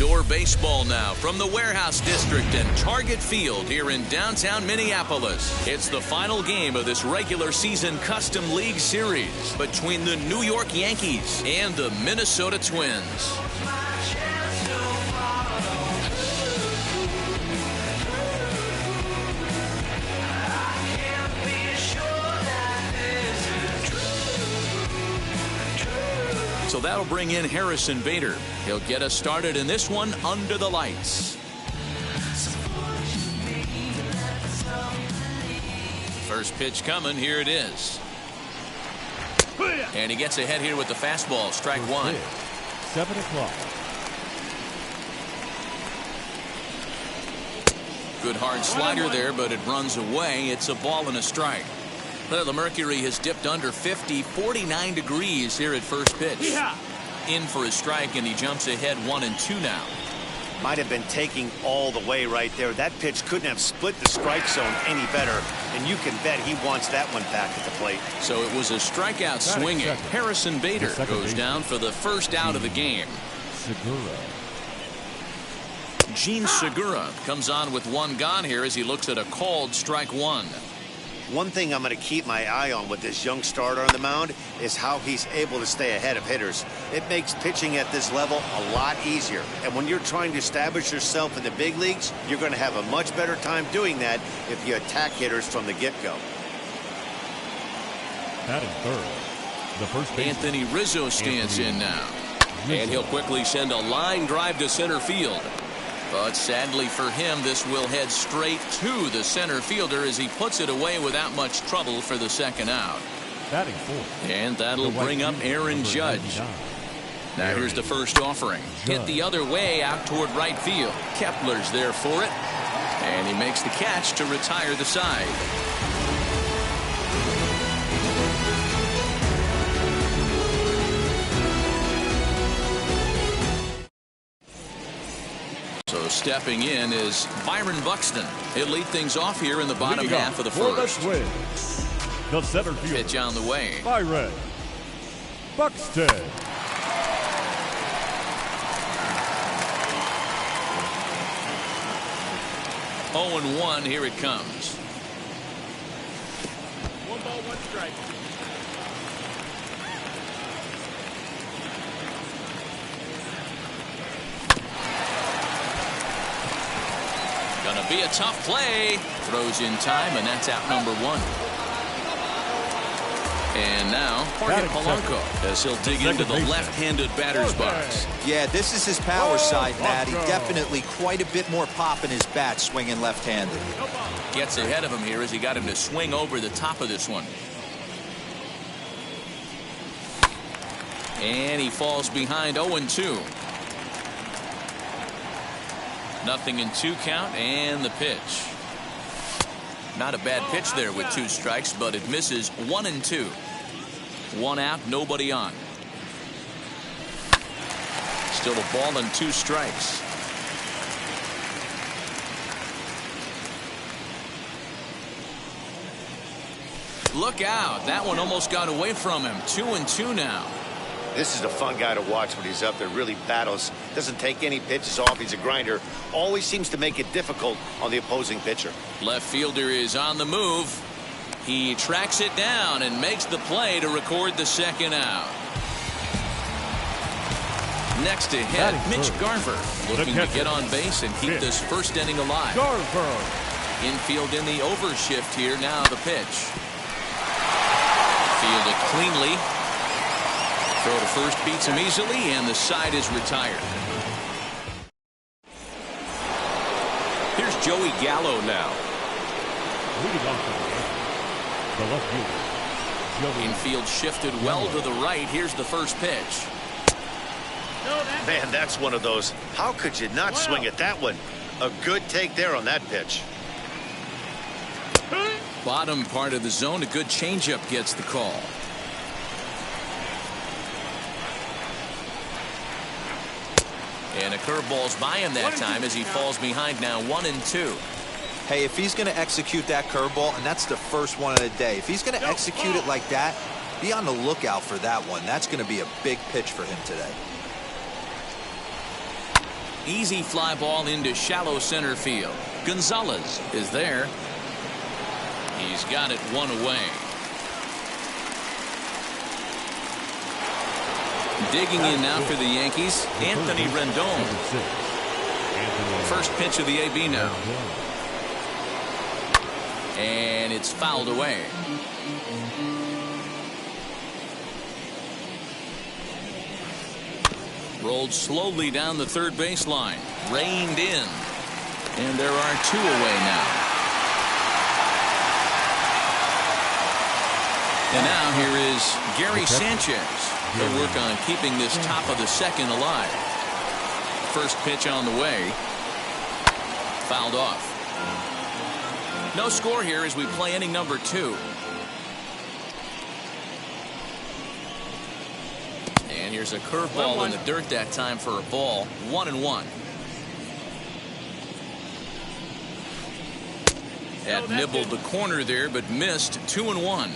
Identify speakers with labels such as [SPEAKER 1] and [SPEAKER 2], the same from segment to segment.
[SPEAKER 1] Outdoor baseball now from the Warehouse District and Target Field here in downtown Minneapolis. It's the final game of this regular season Custom League Series between the New York Yankees and the Minnesota Twins. So that'll bring in Harrison Bader. He'll get us started in this one under the lights. First pitch coming. Here it is. And he gets ahead here with the fastball. Strike one.
[SPEAKER 2] 7 o'clock.
[SPEAKER 1] Good hard slider there, but it runs away. It's a ball and a strike. Well, the mercury has dipped under 50, 49 degrees here at first pitch. In for a strike, and he jumps ahead 1-2 now.
[SPEAKER 3] Might have been taking all the way right there. That pitch couldn't have split the strike zone any better, and you can bet he wants that one back at the plate.
[SPEAKER 1] So it was a strikeout swinging. Harrison Bader goes down for the first out of the game. Gene Segura comes on with one gone here as he looks at a called strike one.
[SPEAKER 3] One thing I'm going to keep my eye on with this young starter on the mound is how he's able to stay ahead of hitters. It makes pitching at this level a lot easier. And when you're trying to establish yourself in the big leagues, you're going to have a much better time doing that if you attack hitters from the get-go.
[SPEAKER 2] Batting third, the first baseman,
[SPEAKER 1] Anthony Rizzo stands in now. And he'll quickly send a line drive to center field. But sadly for him, this will head straight to the center fielder as he puts it away without much trouble for the second out.
[SPEAKER 2] Batting fourth.
[SPEAKER 1] And that'll bring up Aaron Judge. Now here's the first offering. Hit the other way out toward right field. Kepler's there for it. And he makes the catch to retire the side. So stepping in is Byron Buxton. He'll lead things off here in the bottom half of the first.
[SPEAKER 2] The center field.
[SPEAKER 1] Pitch on the way.
[SPEAKER 2] Byron Buxton.
[SPEAKER 1] 0-1. Here it comes.
[SPEAKER 4] 1 ball, 1 strike.
[SPEAKER 1] Gonna be a tough play. Throws in time, and that's out number 1. And now Jorge Polanco as he'll dig into the left-handed batter's box.
[SPEAKER 5] Yeah, this is his power side, Matty. Definitely quite a bit more pop in his bat swinging left-handed.
[SPEAKER 1] Gets ahead of him here as he got him to swing over the top of this one. And he falls behind 0-2. 0-2 count, and the pitch. Not a bad pitch there with 2 strikes, but it misses 1-2. 1 out, nobody on. Still a ball and 2 strikes. Look out. That one almost got away from him. 2-2 now.
[SPEAKER 3] This is a fun guy to watch when he's up there. Really battles. Doesn't take any pitches off. He's a grinder. Always seems to make it difficult on the opposing pitcher.
[SPEAKER 1] Left fielder is on the move. He tracks it down and makes the play to record the second out. Next to hit, Mitch Garver looking to get on base and keep this first inning alive. Infield in the overshift here. Now the pitch. Fielded cleanly. Throw to first beats him easily, and the side is retired. Here's Joey Gallo now.
[SPEAKER 2] Leading off the left fielder.
[SPEAKER 1] Infield shifted well to the right. Here's the first pitch.
[SPEAKER 3] Man, that's one of those. How could you not swing at that one? A good take there on that pitch.
[SPEAKER 1] Bottom part of the zone. A good changeup gets the call. And a curveball's by him that time as he falls behind now 1-2.
[SPEAKER 5] Hey, if he's going to execute that curveball, and that's the first one of the day, if he's going to execute it like that, be on the lookout for that one. That's going to be a big pitch for him today.
[SPEAKER 1] easy fly ball into shallow center field. Gonzalez is there. He's got it one away. Digging in now for the Yankees, Anthony Rendon. First pitch of the AB now. And it's fouled away. Rolled slowly down the third baseline. Reined in. And there are two away now. And now here is Gary Sanchez. He'll work on keeping this top of the second alive. First pitch on the way. Fouled off. No score here as we play inning number 2. And here's a curveball in the dirt that time for a ball. 1-1. Had nibbled the corner there but missed. 2-1.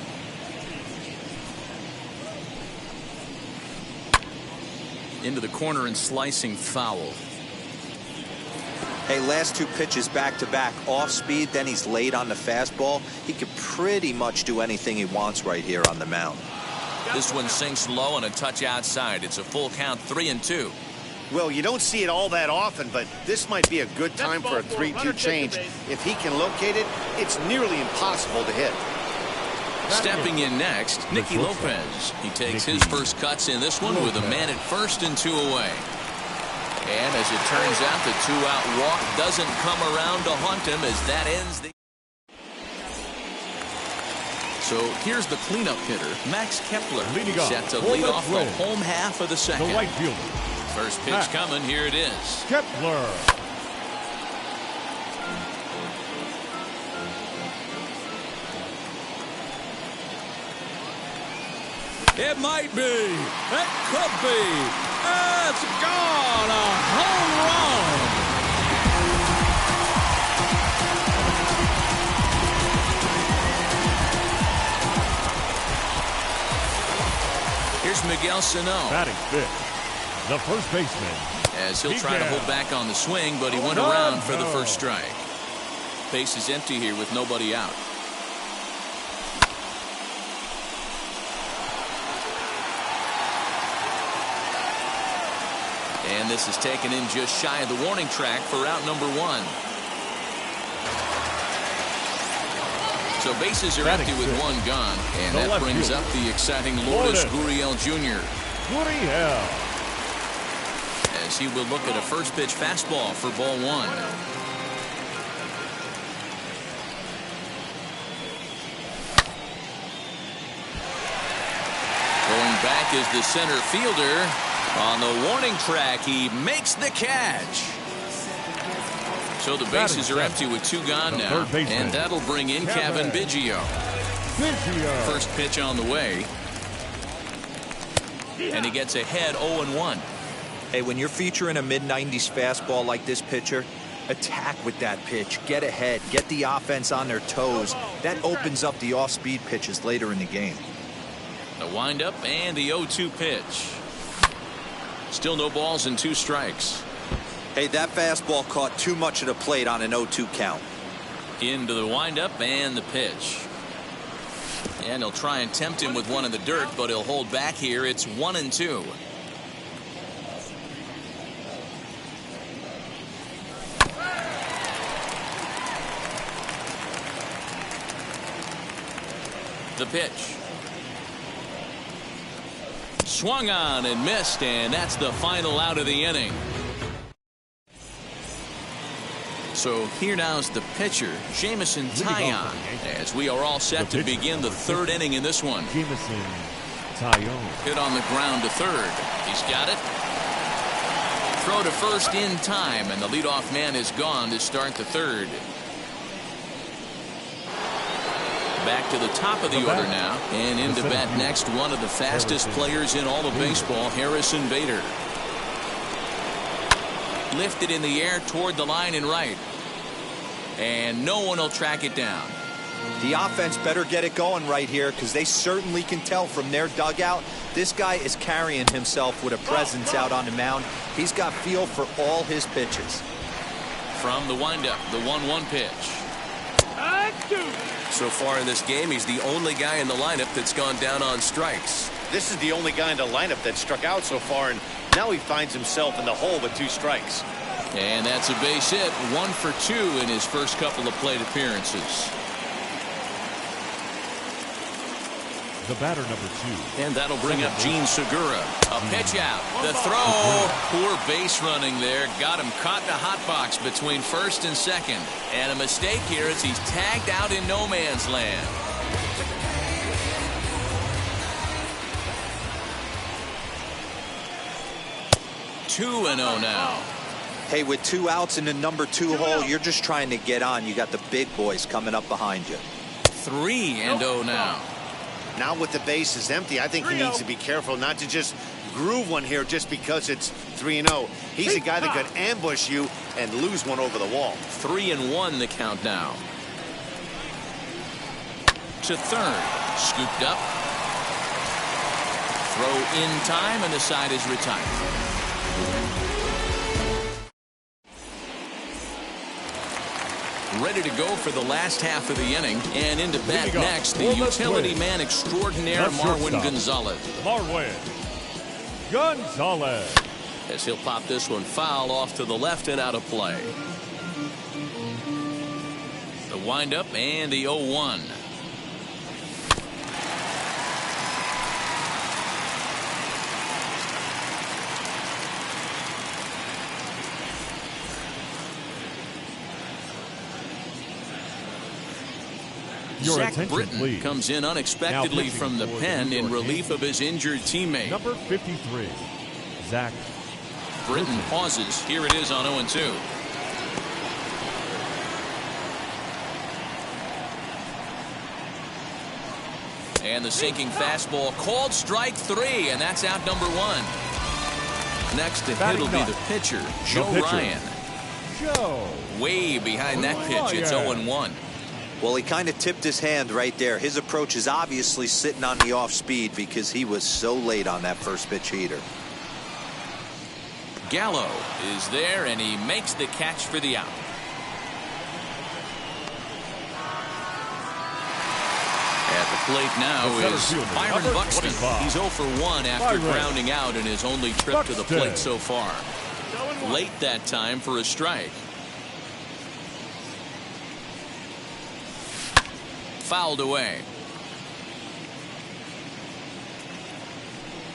[SPEAKER 1] Into the corner and slicing foul.
[SPEAKER 5] Hey, last 2 pitches back-to-back. Off speed, then he's late on the fastball. He could pretty much do anything he wants right here on the mound.
[SPEAKER 1] This one sinks low and a touch outside. It's a full count, 3-2.
[SPEAKER 3] Well, you don't see it all that often, but this might be a good time for a 3-2 change. If he can locate it, it's nearly impossible to hit.
[SPEAKER 1] Stepping in next, Nicky Lopez. He takes his first cuts in this one with a man at first and 2 away. And as it turns out, the 2-out walk doesn't come around to haunt him as that ends the... So here's the cleanup hitter, Max Kepler, set to lead off the home half of the second.
[SPEAKER 2] The right fielder.
[SPEAKER 1] First pitch coming, here it is.
[SPEAKER 2] Kepler.
[SPEAKER 4] It might be. It could be. It's gone. A home run.
[SPEAKER 1] Here's Miguel Sano.
[SPEAKER 2] Batting fifth, the first baseman.
[SPEAKER 1] As he'll try to hold back on the swing, but he went around for the first strike. Base is empty here with nobody out. And this is taken in just shy of the warning track for out number 1. So bases are empty with 1 gone, and that brings up the exciting Lourdes Gurriel Jr. As he will look at a first pitch fastball for ball 1. Going back is the center fielder. On the warning track, he makes the catch. So the bases are empty with 2 gone now, and that'll bring in Kevin Biggio. First pitch on the way, and he gets ahead 0-1.
[SPEAKER 5] Hey, when you're featuring a mid-90s fastball like this pitcher, attack with that pitch. Get ahead. Get the offense on their toes. That opens up the off-speed pitches later in the game.
[SPEAKER 1] The windup and the 0-2 pitch. Still no balls and 2 strikes.
[SPEAKER 5] Hey, that fastball caught too much of the plate on an 0-2 count.
[SPEAKER 1] Into the windup and the pitch. And he'll try and tempt him with one in the dirt, but he'll hold back here. It's 1-2. The pitch. Swung on and missed, and that's the final out of the inning. So here now is the pitcher, Jameson Taillon, as we are all set to begin the 3rd inning in this one.
[SPEAKER 2] Jameson Taillon.
[SPEAKER 1] Hit on the ground to third. He's got it. Throw to first in time, and the leadoff man is gone to start the 3rd. Back to the top of the order now, and in to bat next, one of the fastest players in all of baseball, Harrison Bader. Lifted in the air toward the line and right, and no one will track it down.
[SPEAKER 5] The offense better get it going right here because they certainly can tell from their dugout. This guy is carrying himself with a presence out on the mound. He's got feel for all his pitches.
[SPEAKER 1] From the windup, the 1-1 pitch.
[SPEAKER 6] So far in this game, he's the only guy in the lineup that's gone down on strikes.
[SPEAKER 3] This is the only guy in the lineup that struck out so far, and now he finds himself in the hole with 2 strikes.
[SPEAKER 1] And that's a base hit. 1 for 2 in his first couple of plate appearances.
[SPEAKER 2] The batter, number 2.
[SPEAKER 1] And that'll bring up Gene Segura. A pitch out. The throw. Poor base running there. Got him caught in the hot box between first and second. And a mistake here as he's tagged out in no man's land. Two and 0 now.
[SPEAKER 5] Hey, with 2 outs in the number 2 hole, you're just trying to get on. You got the big boys coming up behind you.
[SPEAKER 1] 3 and 0 now.
[SPEAKER 3] Now with the bases empty, I think he needs to be careful not to just groove one here just because it's 3-0. He's a guy that could ambush you and lose one over the wall.
[SPEAKER 1] 3-1 the count now. To third. Scooped up. Throw in time, and the side is retired. Ready to go for the last half of the inning, and into bat next, the utility man extraordinaire, Marwin Gonzalez.
[SPEAKER 2] Marwin Gonzalez.
[SPEAKER 1] As he'll pop this one foul off to the left and out of play. The windup and the 0-1. Zach Britton comes in unexpectedly from the pen in relief of his injured teammate.
[SPEAKER 2] Number 53, Zach
[SPEAKER 1] Britton pauses. Here it is on 0-2. And the sinking fastball called strike 3, and that's out number 1. Next to hit will be the pitcher, Joe Ryan. Way behind that pitch. It's 0-1.
[SPEAKER 5] Well, he kind of tipped his hand right there. His approach is obviously sitting on the off speed because he was so late on that first pitch heater.
[SPEAKER 1] Gallo is there, and he makes the catch for the out. At the plate now is Byron Buxton. He's 0 for 1 after grounding out in his only trip to the plate so far. Late that time for a strike. Fouled away.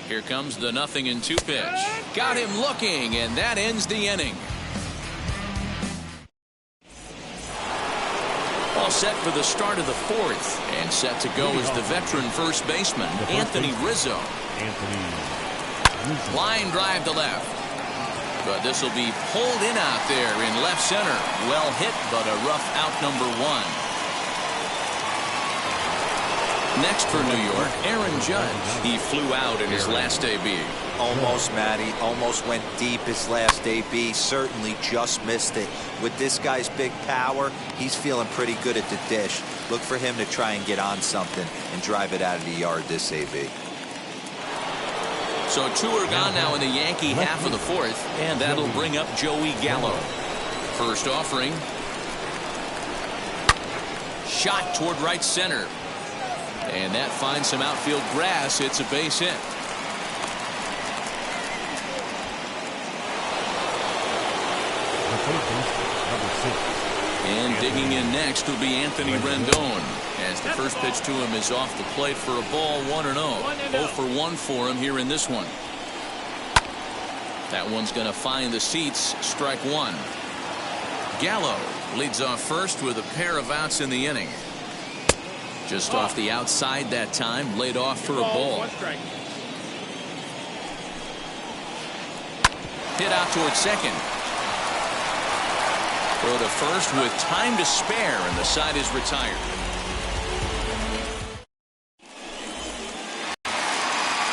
[SPEAKER 1] Here comes the 0-2 pitch. Got him looking, and that ends the inning. All set for the start of the 4th, and set to go is the veteran first baseman, Anthony Rizzo. Line drive to left. But this will be pulled in out there in left center. Well hit, but a rough out number 1. Next for New York, Aaron Judge. He flew out in his last AB.
[SPEAKER 5] Almost, Matty. Almost went deep his last AB. Certainly just missed it. With this guy's big power, he's feeling pretty good at the dish. Look for him to try and get on something and drive it out of the yard this AB.
[SPEAKER 1] So 2 are gone now in the Yankee half of the 4th, and that'll bring up Joey Gallo. First offering. Shot toward right center. And that finds some outfield grass. It's a base hit. And digging in next will be Anthony Rendon, as the first pitch to him is off the plate for a ball. 1-0. 0 for 1 for him here in this one. That one's going to find the seats. Strike 1. Gallo leads off first with a pair of outs in the inning. Just off the outside that time, laid off for a ball. Hit out towards second. Throw to first with time to spare, and the side is retired.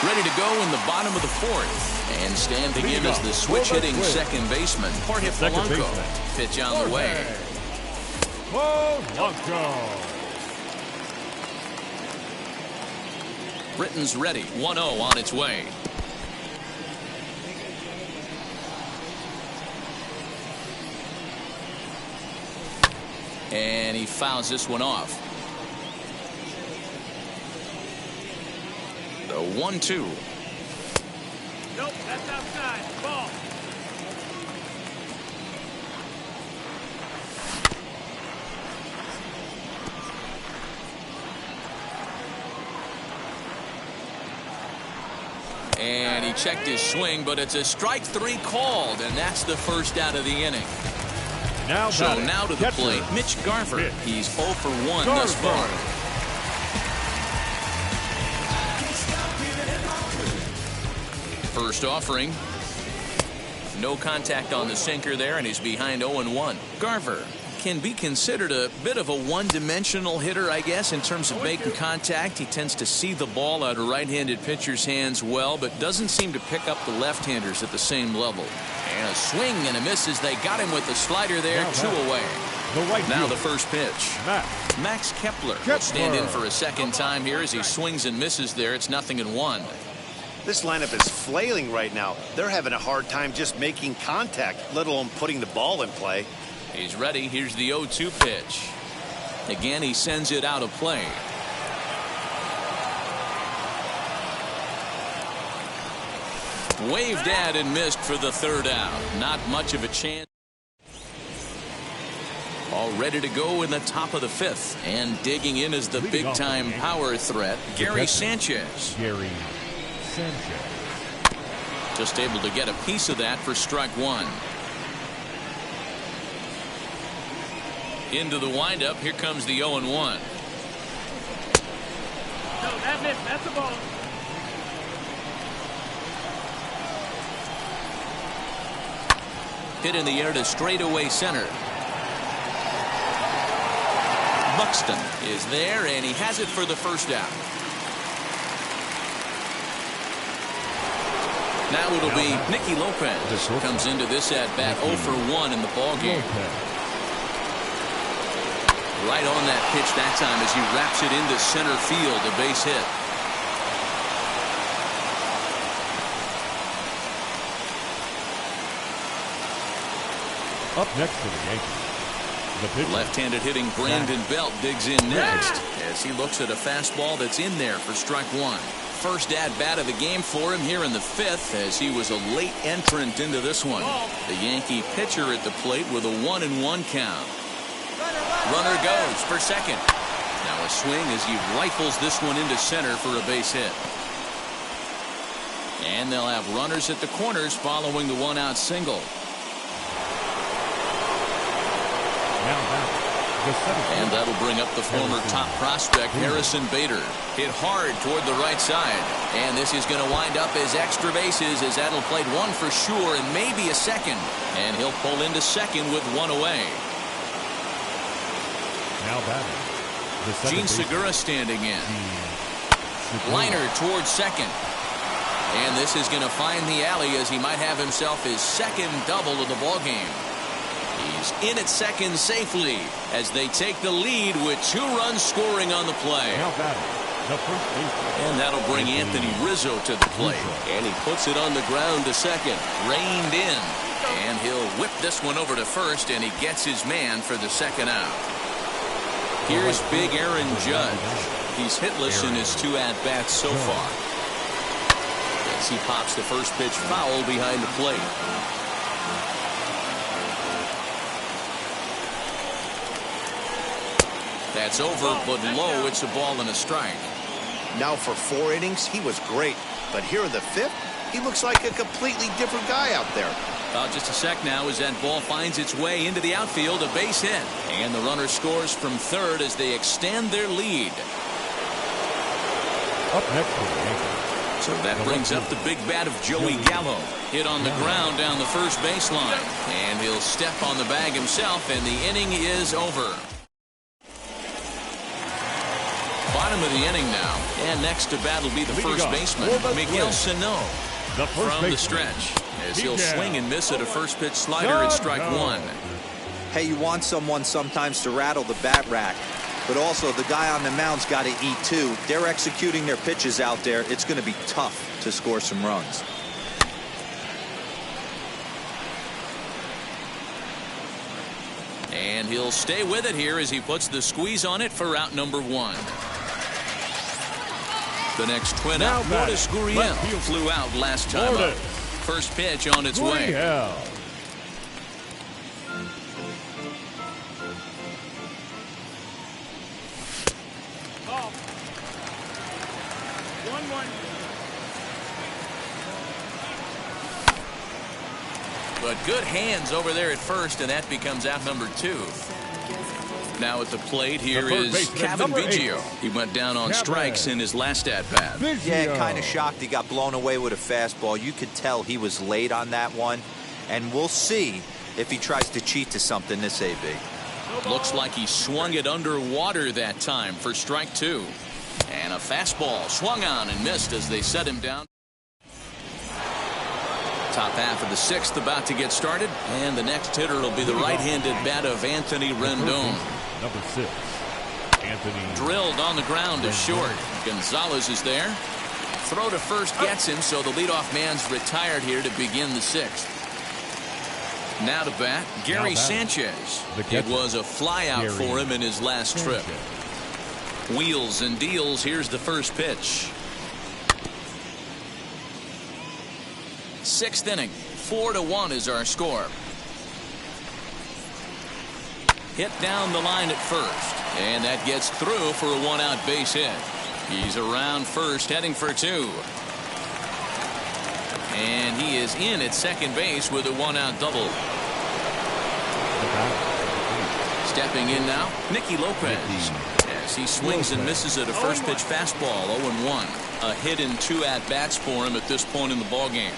[SPEAKER 1] Ready to go in the bottom of the 4th. And standing in as the switch-hitting second baseman, Jorge Polanco. Pitch on the way.
[SPEAKER 2] Polanco.
[SPEAKER 1] Britain's ready. 1-0 on its way. And he fouls this one off. The 1-2.
[SPEAKER 7] Nope, that's outside. Ball.
[SPEAKER 1] And he checked his swing, but it's a strike 3 called, and that's the first out of the inning.
[SPEAKER 2] Now
[SPEAKER 1] to the plate, Mitch Garver. He's 0 for 1 thus far. First offering. No contact on the sinker there, and he's behind 0-1. Garver can be considered a bit of a one-dimensional hitter, I guess, in terms of making contact. He tends to see the ball out of right-handed pitchers' hands well, but doesn't seem to pick up the left-handers at the same level. And a swing and a miss as they got him with the slider there, 2 away. Now the first pitch. Max Kepler will stand in for a second time here as he swings and misses there. It's 0-1.
[SPEAKER 3] This lineup is flailing right now. They're having a hard time just making contact, let alone putting the ball in play.
[SPEAKER 1] He's ready. Here's the 0-2 pitch. Again, he sends it out of play. Waved at and missed for the third out. Not much of a chance. All ready to go in the top of the 5th. And digging in is the big-time power threat, Gary Sanchez. Just able to get a piece of that for strike 1. Into the windup. Here comes the 0-1.
[SPEAKER 7] No, that missed. That's a ball.
[SPEAKER 1] Hit in the air to straightaway center. Buxton is there, and he has it for the first out. Now it'll be Nicky Lopez. Comes into this at-bat 0 for 1 in the ballgame. Right on that pitch that time as he wraps it into center field, a base hit.
[SPEAKER 2] Up next for the Yankees,
[SPEAKER 1] left-handed hitting Brandon Belt digs in next as he looks at a fastball that's in there for strike 1. First at-bat of the game for him here in the 5th as he was a late entrant into this one. The Yankee pitcher at the plate with a 1-1 count. Runner goes for second. Now a swing as he rifles this one into center for a base hit. And they'll have runners at the corners following the 1-out single. And that'll bring up the former top prospect Harrison Bader. Hit hard toward the right side. And this is going to wind up as extra bases as that'll played 1 for sure and maybe a second. And he'll pull into second with 1 away.
[SPEAKER 2] Now batting.
[SPEAKER 1] Gene Segura standing in. Liner towards second. And this is going to find the alley as he might have himself his second double of the ballgame. He's in at second safely as they take the lead with 2 runs scoring on the play. And that'll bring Anthony Rizzo to the plate. And he puts it on the ground to second. Reined in. And he'll whip this one over to first, and he gets his man for the second out. Here's big Aaron Judge. He's hitless in his 2 at-bats so far. As he pops the first pitch foul behind the plate. That's over, but low. It's a ball and a strike.
[SPEAKER 3] Now for 4 innings, he was great. But here in the 5th, he looks like a completely different guy out there.
[SPEAKER 1] Just a sec now as that ball finds its way into the outfield, a base hit. And the runner scores from third as they extend their lead.
[SPEAKER 2] Up next for the Yankees.
[SPEAKER 1] So that brings up the big bat of Joey Gallo. Hit on the ground down the first baseline. And he'll step on the bag himself, and the inning is over. Bottom of the inning now. And next to bat will be the first baseman, Miguel Sano. From the stretch. As he'll swing and miss at a first pitch slider at strike 1.
[SPEAKER 5] Hey, you want someone sometimes to rattle the bat rack. but also the guy on the mound's got to eat too. They're executing their pitches out there. It's going to be tough to score some runs.
[SPEAKER 1] And he'll stay with it here as he puts the squeeze on it for out number 1. The next twin
[SPEAKER 2] Now
[SPEAKER 1] out,
[SPEAKER 2] batting,
[SPEAKER 1] Lourdes Gurriel,
[SPEAKER 2] left field.
[SPEAKER 1] flew out last time up.
[SPEAKER 2] Lourdes.
[SPEAKER 1] First pitch on its way.
[SPEAKER 2] Gurriel.
[SPEAKER 7] Ball. 1-1.
[SPEAKER 1] But good hands over there at first, and that becomes out number 2. Now at the plate here
[SPEAKER 2] The third
[SPEAKER 1] is
[SPEAKER 2] baseman,
[SPEAKER 1] Kevin
[SPEAKER 2] number 8.
[SPEAKER 1] Biggio. He went down on
[SPEAKER 2] Kevin.
[SPEAKER 1] strikes in his last at-bat.
[SPEAKER 5] Yeah, kind of shocked he got blown away with a fastball. You could tell he was late on that one. And we'll see if he tries to cheat to something this AB.
[SPEAKER 1] Looks like he swung it underwater that time for strike 2. And a fastball swung on and missed as they set him down. Top half of the 6th about to get started. And the next hitter will be the right-handed bat of Anthony Rendon.
[SPEAKER 2] Number 6, Anthony.
[SPEAKER 1] Drilled on the ground to short. Gonzalez is there. Throw to first gets him, so the leadoff man's retired here to begin the 6th. Now to bat, Gary Sanchez. It was a flyout for him in his last trip. Wheels and deals. Here's the first pitch. 6th inning. 4-1 is our score. Hit down the line at first, and that gets through for a 1-out base hit. He's around first, heading for 2. And he is in at second base with a 1-out double. Stepping in now, Nicky Lopez. As he swings and misses at a first pitch fastball, 0-1. A hit in 2 at-bats for him at this point in the ballgame.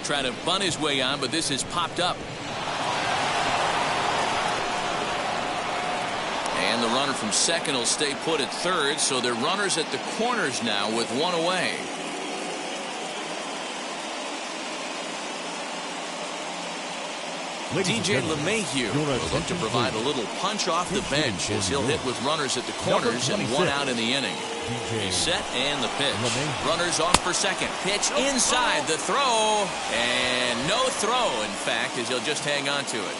[SPEAKER 1] Trying to bunt his way on, but this has popped up. And the runner from second will stay put at third, so they're runners at the corners now with 1 away. DJ LeMahieu will look to provide a little punch off the bench as he'll hit with runners at the corners and 1 out in the inning. He's set and the pitch. Runners off for second. Pitch inside the throw. And no throw, in fact, as he'll just hang on to it.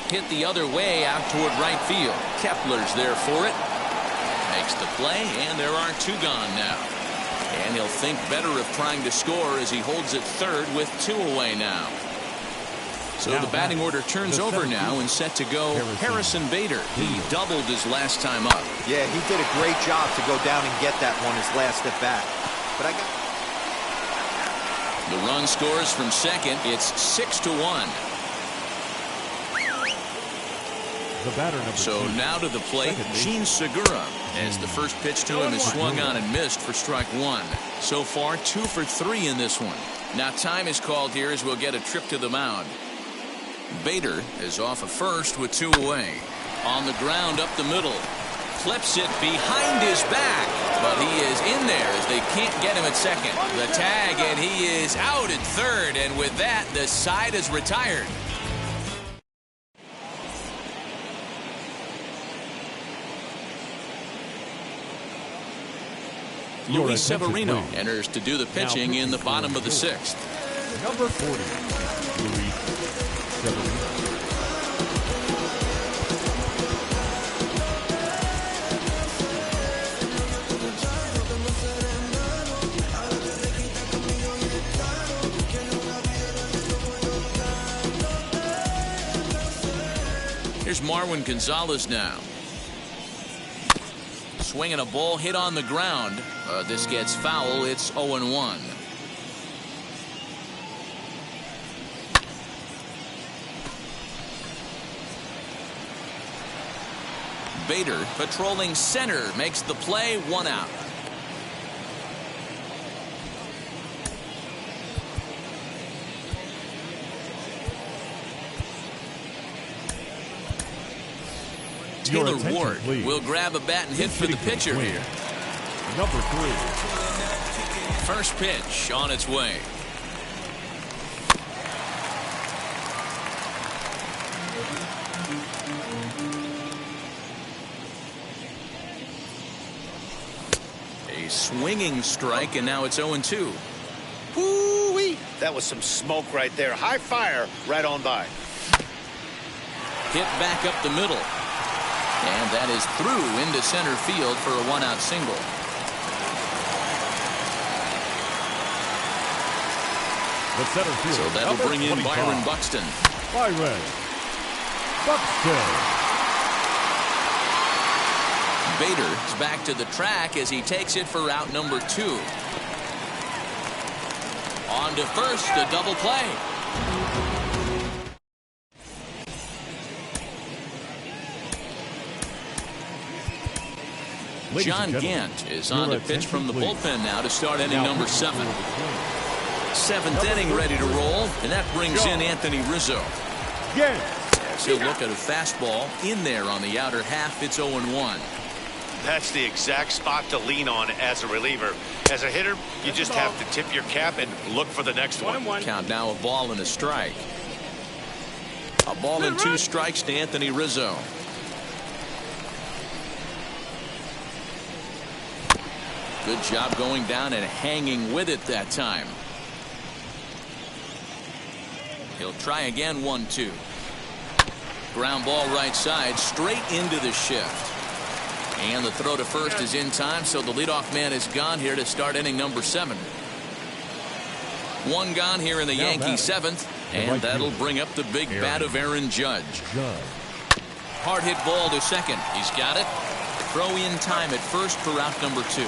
[SPEAKER 1] Hit the other way out toward right field. Kepler's there for it. Makes the play, and there are 2 gone now. And he'll think better of trying to score as he holds it third with 2 away now. So the batting order turns over now and set to go Harrison Bader. He doubled his last time up.
[SPEAKER 5] Yeah, he did a great job to go down and get that one his last at bat. But
[SPEAKER 1] the run scores from second. It's 6-1. So now to the plate, Gene Segura, as the first pitch to him is swung on and missed for strike 1. So far 2 for 3 in this one. Now time is called here as we'll get a trip to the mound. Bader is off of first with 2 away. On the ground up the middle. Clips it behind his back, but he is in there as they can't get him at second. The tag, and he is out at third, and with that the side is retired. Luis Severino enters to do the pitching in the bottom of the 6th.
[SPEAKER 2] Number 40, Luis Severino.
[SPEAKER 1] Here's Marwin Gonzalez now. Swinging a ball hit on the ground. This gets foul. It's 0-1. Bader patrolling center makes the play. 1 out. Taylor Ward will grab a bat and hit for the pitcher here.
[SPEAKER 2] Number 3.
[SPEAKER 1] First pitch on its way. A swinging strike, and now it's 0-2.
[SPEAKER 3] Woo-wee. That was some smoke right there. High fire right on by.
[SPEAKER 1] Hit back up the middle. And that is through into center field for a one-out single.
[SPEAKER 2] The center field.
[SPEAKER 1] So that'll bring in Byron Buxton.
[SPEAKER 2] Byron Buxton.
[SPEAKER 1] Bader is back to the track as he takes it for out number 2. On to first, a double play. John Gant is on to pitch from the bullpen now to start inning number 7. 7th inning ready to roll, and that brings in Anthony Rizzo. As he'll look at a fastball in there on the outer half. It's 0-1.
[SPEAKER 3] That's the exact spot to lean on as a reliever. As a hitter, you just have to tip your cap and look for the next one.
[SPEAKER 1] Count now a ball and a strike. A ball and 2 strikes to Anthony Rizzo. Good job going down and hanging with it that time. He'll try again. 1-2. Ground ball right side, straight into the shift. And the throw to first is in time, so the leadoff man is gone here to start inning number 7. 1 gone here in the Yankee 7th, and that'll bring up the big bat of Aaron Judge. Hard hit ball to second. He's got it. Throw in time at first for out number 2.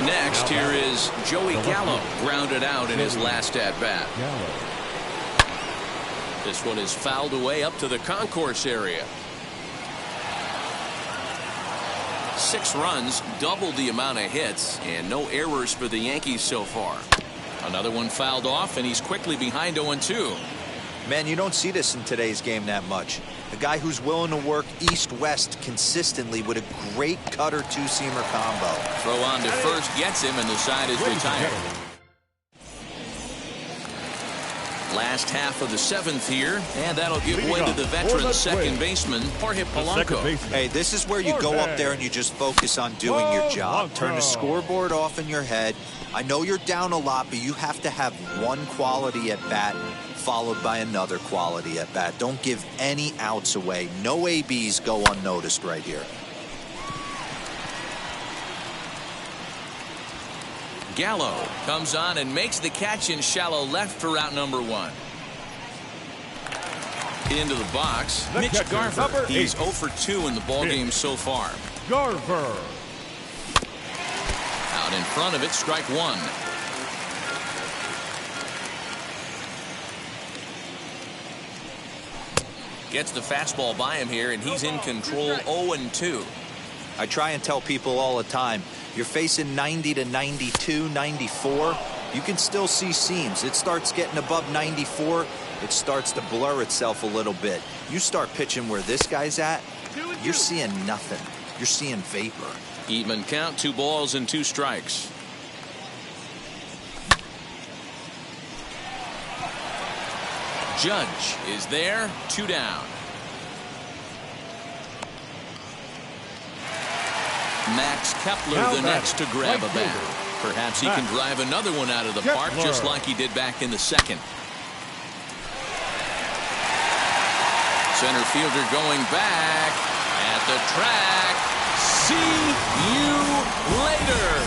[SPEAKER 1] Next, here is Joey Gallo, grounded out in his last at-bat. This one is fouled away up to the concourse area. 6 runs, double the amount of hits, and no errors for the Yankees so far. Another one fouled off, and he's quickly behind 0-2.
[SPEAKER 5] Man, you don't see this in today's game that much. A guy who's willing to work east-west consistently with a great cutter two-seamer combo.
[SPEAKER 1] Throw on to first gets him, and the side is retired. Last half of the 7th here, and that'll give way to the veteran second baseman, Jorge Polanco.
[SPEAKER 5] Hey, this is where you go up there and you just focus on doing your job. Turn the scoreboard off in your head. I know you're down a lot, but you have to have one quality at bat followed by another quality at bat. Don't give any outs away. No ABs go unnoticed right here.
[SPEAKER 1] Gallo comes on and makes the catch in shallow left for out number 1. Into the box, Mitch Garver. He's 0 for 2 in the ballgame so far.
[SPEAKER 2] Garver.
[SPEAKER 1] Out in front of it, strike 1. Gets the fastball by him here, and he's in control. 0-2.
[SPEAKER 5] I try and tell people all the time, you're facing 90 to 92, 94. You can still see seams. It starts getting above 94. It starts to blur itself a little bit. You start pitching where this guy's at, you're seeing nothing. You're seeing vapor.
[SPEAKER 1] Even count, 2 balls and 2 strikes. Judge is there, 2 down. Max Kepler the next to grab a bat. Perhaps he can drive another one out of the park just like he did back in the 2nd. Center fielder going back at the track. See you later.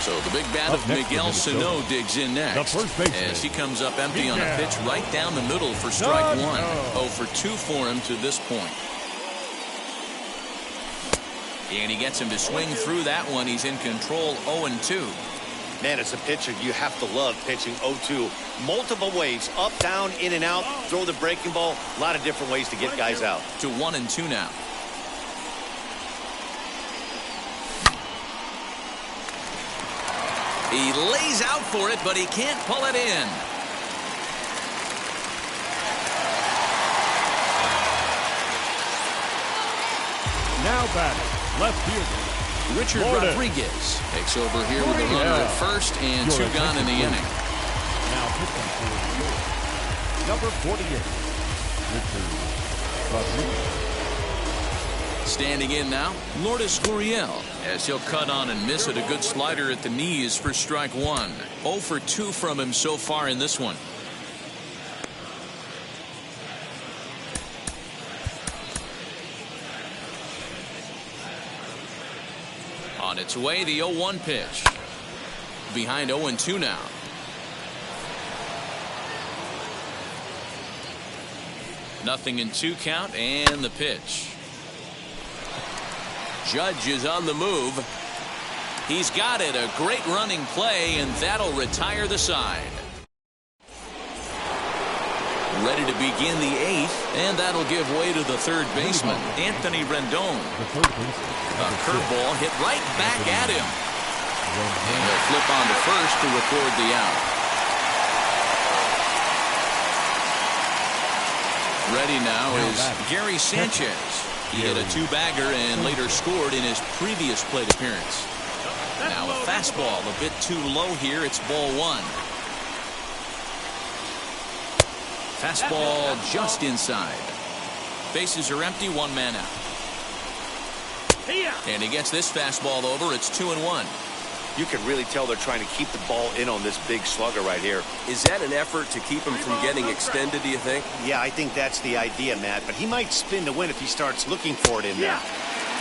[SPEAKER 1] So the big bat of Miguel Sano digs in next as he comes up empty on a pitch right down the middle for strike 1. 0 for 2 for him to this point. And he gets him to swing through that one. He's in control. 0-2.
[SPEAKER 3] Man, as a pitcher, you have to love pitching 0-2. Multiple ways, up, down, in and out, throw the breaking ball. A lot of different ways to get guys out.
[SPEAKER 1] To 1-2 now. He lays out for it, but he can't pull it in.
[SPEAKER 2] Now batting, left fielder
[SPEAKER 1] Richard Rodriguez takes over here with a runner at first and 2 gone in the inning.
[SPEAKER 2] Now pitching for number 48,
[SPEAKER 1] Standing in now, Lourdes Gurriel, as he'll cut on and miss it. A good slider at the knees for strike one. 0 for 2 from him so far in this one. On its way, the 0-1 pitch. Behind 0-2 now. Nothing in 2 count, and the pitch. Judge is on the move. He's got it. A great running play, and that'll retire the side. Ready to begin the 8th, and that'll give way to the third baseman, Anthony Rendon. A curveball hit right back at him. And he'll flip on to first to record the out. Ready now is Gary Sanchez. He hit a 2-bagger and later scored in his previous plate appearance. Now a fastball a bit too low here. It's ball 1. Fastball just inside. Bases are empty, 1 man out. And he gets this fastball over. It's 2-1.
[SPEAKER 3] You can really tell they're trying to keep the ball in on this big slugger right here.
[SPEAKER 6] Is that an effort to keep him from getting extended, do you think?
[SPEAKER 3] Yeah, I think that's the idea, Matt. But he might spin to win if he starts looking for it in there.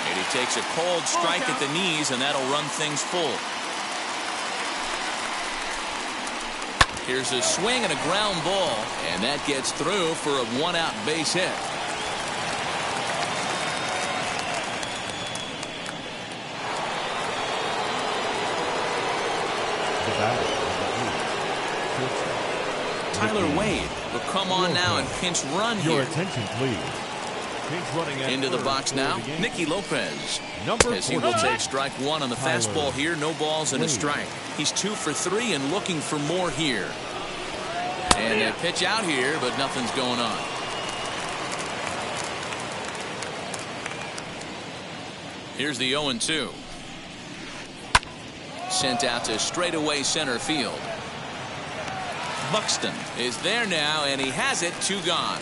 [SPEAKER 1] And he takes a cold strike at the knees, and that'll run things full. Here's a swing and a ground ball, and that gets through for a 1-out base hit. Tyler Wade will come on now and pinch run here.
[SPEAKER 2] Your attention, please. Pinch running
[SPEAKER 1] into the box now. Nicky Lopez, as he will take strike 1 on the fastball here. No balls and a strike. He's 2 for 3 and looking for more here. And a pitch out here, but nothing's going on. Here's the 0-2. Sent out to straightaway center field. Buxton is there now, and he has it. 2 gone.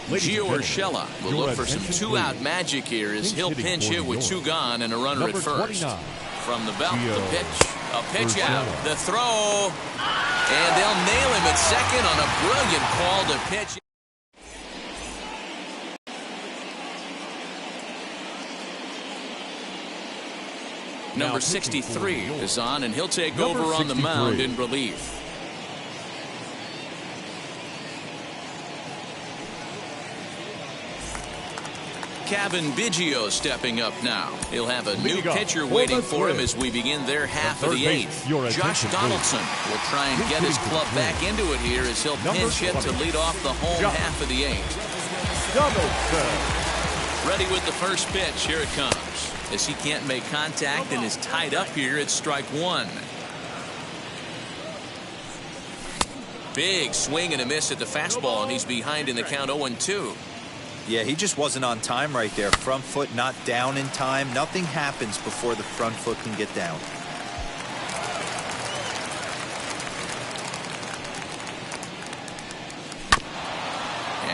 [SPEAKER 1] Gio Urshela will look for some 2-out magic here as he'll pinch hit with 2 gone and a runner at first. From the belt, the pitch. A pitch out. The throw. And they'll nail him at second on a brilliant call to pitch. Number 63 is on, and he'll take over on the mound in relief. Kevin Biggio stepping up now. He'll have a new pitcher waiting for him as we begin their half of the 8th. Josh Donaldson will try and get his club back into it here as he'll pinch hit to lead off the home half of the 8th. Ready with the first pitch. Here it comes. As he can't make contact and is tied up here at strike 1. Big swing and a miss at the fastball, and he's behind in the count 0-2.
[SPEAKER 5] Yeah, he just wasn't on time right there. Front foot not down in time. Nothing happens before the front foot can get down.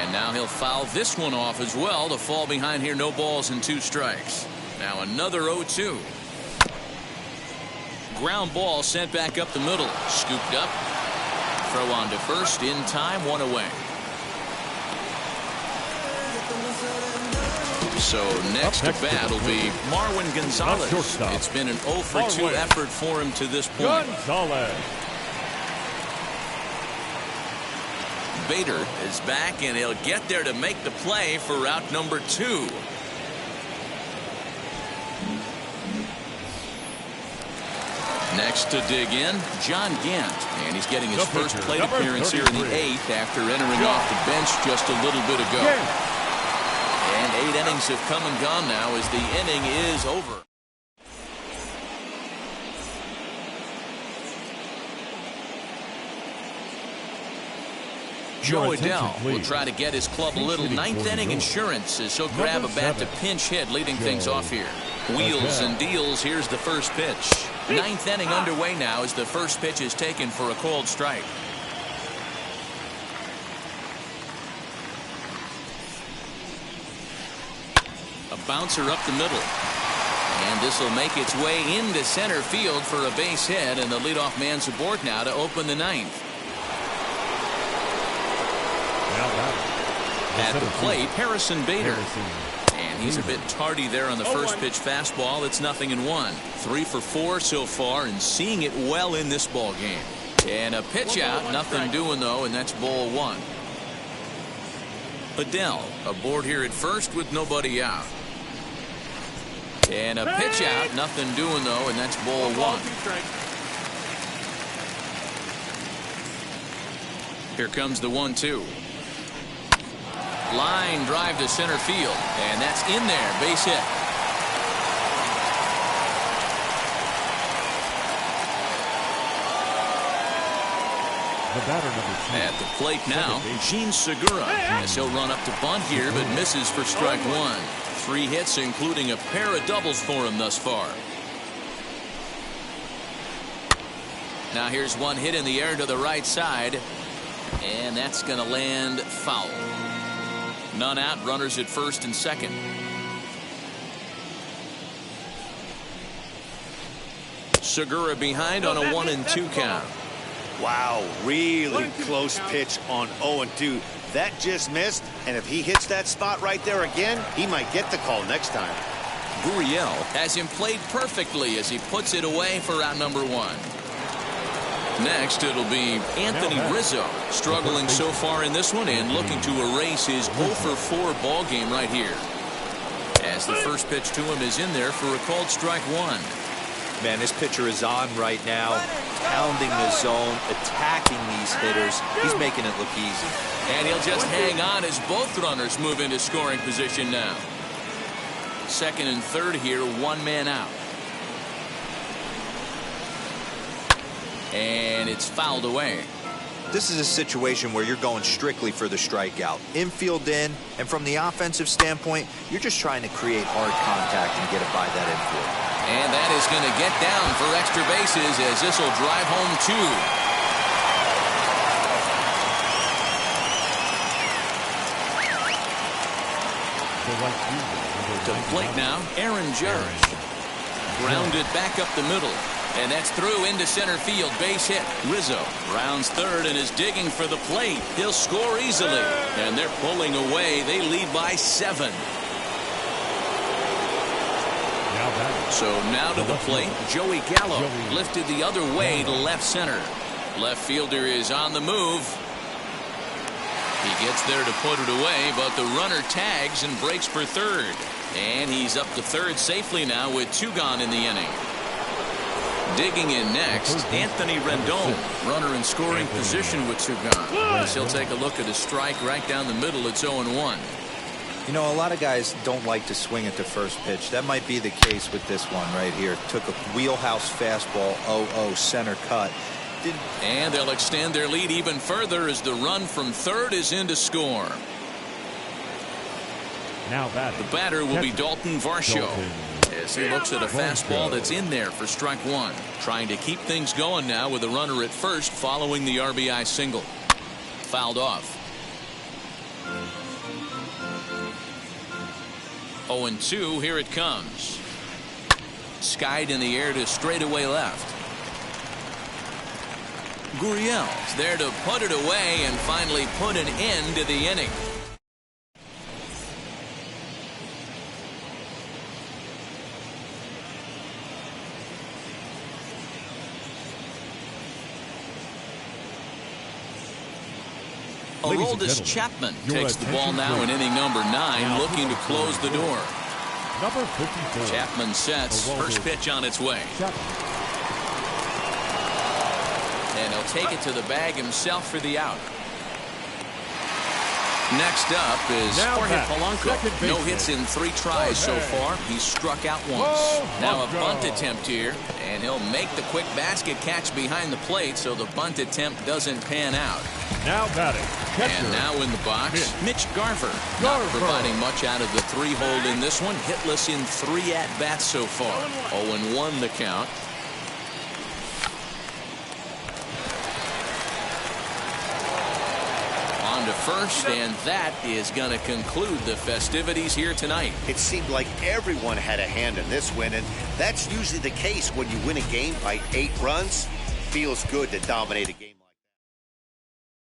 [SPEAKER 1] And now he'll foul this one off as well to fall behind here. No balls and 2 strikes. Now another 0-2. Ground ball sent back up the middle. Scooped up. Throw on to first in time. 1 away. So next to bat will be Marwin Gonzalez. It's been an 0 for 2 effort for him to this point. Bader is back, and he'll get there to make the play for route number 2. Next to dig in, John Gant, and he's getting his first plate appearance here in the 8th after entering off the bench just a little bit ago. And 8 innings have come and gone now as the inning is over. Joe Adell will try to get his club a little 9th inning insurance as he'll grab a bat to pinch hit, leading things off here. Wheels and deals. Here's the first pitch. Ninth inning underway now as the first pitch is taken for a called strike. A bouncer up the middle. And this will make its way into center field for a base hit, and the leadoff man's aboard now to open the ninth. At the plate, Harrison Bader. And he's a bit tardy there on the first pitch fastball. It's 0-1. 3 for 4 so far, and seeing it well in this ball game. And a pitch out, nothing doing though, and that's ball 1. Adele aboard here at first with nobody out. And a pitch out, nothing doing though, and that's ball 1. Here comes the 1-2. Line drive to center field, and that's in there, base hit.
[SPEAKER 2] The batter number 2.
[SPEAKER 1] At the plate now, Gene Segura, as he'll run up to bunt here, but misses for strike 1. 3 hits, including a pair of doubles for him thus far. Now here's one hit in the air to the right side, and that's going to land foul. None out, runners at first and second. Segura behind on a 1-2 count.
[SPEAKER 3] Wow, really close pitch on 0-2. That just missed, and if he hits that spot right there again, he might get the call next time.
[SPEAKER 1] Gurriel has him played perfectly as he puts it away for out number 1. Next, it'll be Anthony Rizzo, struggling so far in this one and looking to erase his 0 for 4 ball game right here. As the first pitch to him is in there for a called strike 1.
[SPEAKER 5] Man, this pitcher is on right now, pounding the zone, attacking these hitters. He's making it look easy.
[SPEAKER 1] And he'll just hang on as both runners move into scoring position now. Second and third here, 1 man out. And it's fouled away.
[SPEAKER 5] This is a situation where you're going strictly for the strikeout. Infield in, and from the offensive standpoint, you're just trying to create hard contact and get it by that infield.
[SPEAKER 1] And that is going to get down for extra bases as this will drive home 2. To the plate now, Aaron Judge. Grounded back up the middle. And that's through into center field, base hit. Rizzo rounds third and is digging for the plate. He'll score easily. And they're pulling away. They lead by 7. So now to the plate, Joey Gallo lifted the other way to left center. Left fielder is on the move. He gets there to put it away, but the runner tags and breaks for third. And he's up to third safely now with 2 gone in the inning. Digging in next, Anthony Rendon, runner in scoring position with 2 gone. He'll take a look at a strike right down the middle. It's 0-1.
[SPEAKER 5] You know, a lot of guys don't like to swing at the first pitch. That might be the case with this one right here. Took a wheelhouse fastball, 0-0 center cut.
[SPEAKER 1] And they'll extend their lead even further as the run from third is in to score.
[SPEAKER 2] Now batting.
[SPEAKER 1] The batter will be Dalton Varsho as he looks at a fastball that's in there for strike 1. Trying to keep things going now with a runner at first following the RBI single. Fouled off. 0-2, here it comes. Skied in the air to straightaway left. Gurriel's there to put it away and finally put an end to the inning. Aroldis Chapman takes the ball now in inning number 9, looking to close the door.
[SPEAKER 2] Number 54.
[SPEAKER 1] Chapman sets. First pitch on its way. And he'll take it to the bag himself for the out. Next up is Jorge Polanco. No hits in 3 tries so far. He's struck out once. Now a bunt attempt here, and he'll make the quick basket catch behind the plate, so the bunt attempt doesn't pan out.
[SPEAKER 2] Now batting.
[SPEAKER 1] And now in the box, Mitch Garver. Not providing much out of the 3-hole in this one. Hitless in 3 at-bats so far. 0-1 the count. to first, and that is going to conclude the festivities here tonight.
[SPEAKER 3] It seemed like everyone had a hand in this win, and that's usually the case when you win a game by 8 runs. Feels good to dominate a game.